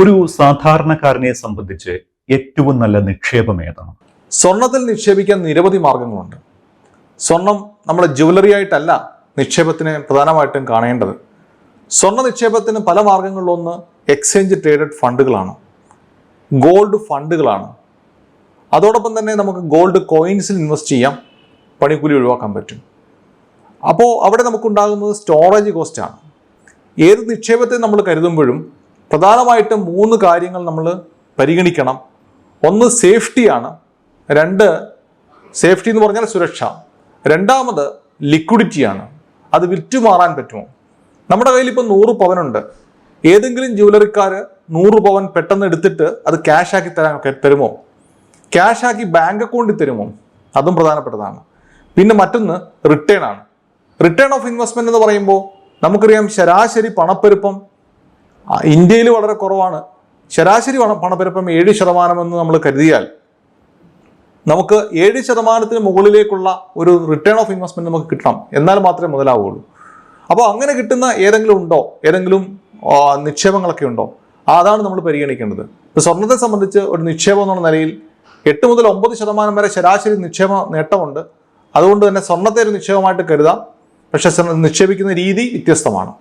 ഒരു സാധാരണക്കാരനെ സംബന്ധിച്ച് ഏറ്റവും നല്ല നിക്ഷേപം ഏതാണ്? സ്വർണത്തിൽ നിക്ഷേപിക്കാൻ നിരവധി മാർഗങ്ങളുണ്ട്. സ്വർണം നമ്മുടെ ജ്വല്ലറി ആയിട്ടല്ല നിക്ഷേപത്തിന് പ്രധാനമായിട്ടും കാണേണ്ടത്. സ്വർണ്ണ നിക്ഷേപത്തിന് പല മാർഗങ്ങളിലൊന്ന് എക്സ്ചേഞ്ച് ട്രേഡഡ് ഫണ്ടുകളാണ്, ഗോൾഡ് ഫണ്ടുകളാണ്. അതോടൊപ്പം തന്നെ നമുക്ക് ഗോൾഡ് കോയിൻസിൽ ഇൻവെസ്റ്റ് ചെയ്യാം, പണിക്കൂലി ഒഴിവാക്കാൻ പറ്റും. അപ്പോൾ അവിടെ നമുക്കുണ്ടാകുന്നത് സ്റ്റോറേജ് കോസ്റ്റാണ്. ഏത് നിക്ഷേപത്തെ നമ്മൾ കരുതുമ്പോഴും പ്രധാനമായിട്ടും 3 കാര്യങ്ങൾ നമ്മൾ പരിഗണിക്കണം. ഒന്ന് സേഫ്റ്റിയാണ്, സേഫ്റ്റി എന്ന് പറഞ്ഞാൽ സുരക്ഷ. രണ്ടാമത് ലിക്വിഡിറ്റിയാണ്, അത് വിറ്റുമാറാൻ പറ്റുമോ? നമ്മുടെ കയ്യിൽ ഇപ്പോൾ 100 പവനുണ്ട്. ഏതെങ്കിലും ജ്വല്ലറിക്കാർ 100 പവൻ പെട്ടെന്ന് എടുത്തിട്ട് അത് ക്യാഷാക്കി തരുമോ? ക്യാഷാക്കി ബാങ്ക് അക്കൗണ്ടിൽ തരുമോ? അതും പ്രധാനപ്പെട്ടതാണ്. പിന്നെ മറ്റൊന്ന് റിട്ടേൺ ആണ്. റിട്ടേൺ ഓഫ് ഇൻവെസ്റ്റ്മെന്റ് എന്ന് പറയുമ്പോൾ നമുക്കറിയാം ശരാശരി പണപ്പെരുപ്പം ഇന്ത്യയിൽ വളരെ കുറവാണ്. ശരാശരി പണപ്പെരുപ്പം 7% എന്ന് നമ്മൾ കരുതിയാൽ നമുക്ക് 7% മുകളിലേക്കുള്ള ഒരു റിട്ടേൺ ഓഫ് ഇൻവെസ്റ്റ്മെന്റ് നമുക്ക് കിട്ടണം, എന്നാൽ മാത്രമേ മുതലാവുകയുള്ളൂ. അപ്പോൾ അങ്ങനെ കിട്ടുന്ന ഏതെങ്കിലും നിക്ഷേപങ്ങളൊക്കെ ഉണ്ടോ? അതാണ് നമ്മൾ പരിഗണിക്കേണ്ടത്. ഇപ്പോൾ സ്വർണ്ണത്തെ സംബന്ധിച്ച് ഒരു നിക്ഷേപം എന്നുള്ള നിലയിൽ 8 മുതൽ 9% വരെ ശരാശരി നിക്ഷേപ നേട്ടമുണ്ട്. അതുകൊണ്ട് തന്നെ സ്വർണ്ണത്തെ ഒരു നിക്ഷേപമായിട്ട് കരുതാം. പക്ഷെ നിക്ഷേപിക്കുന്ന രീതി വ്യത്യസ്തമാണ്.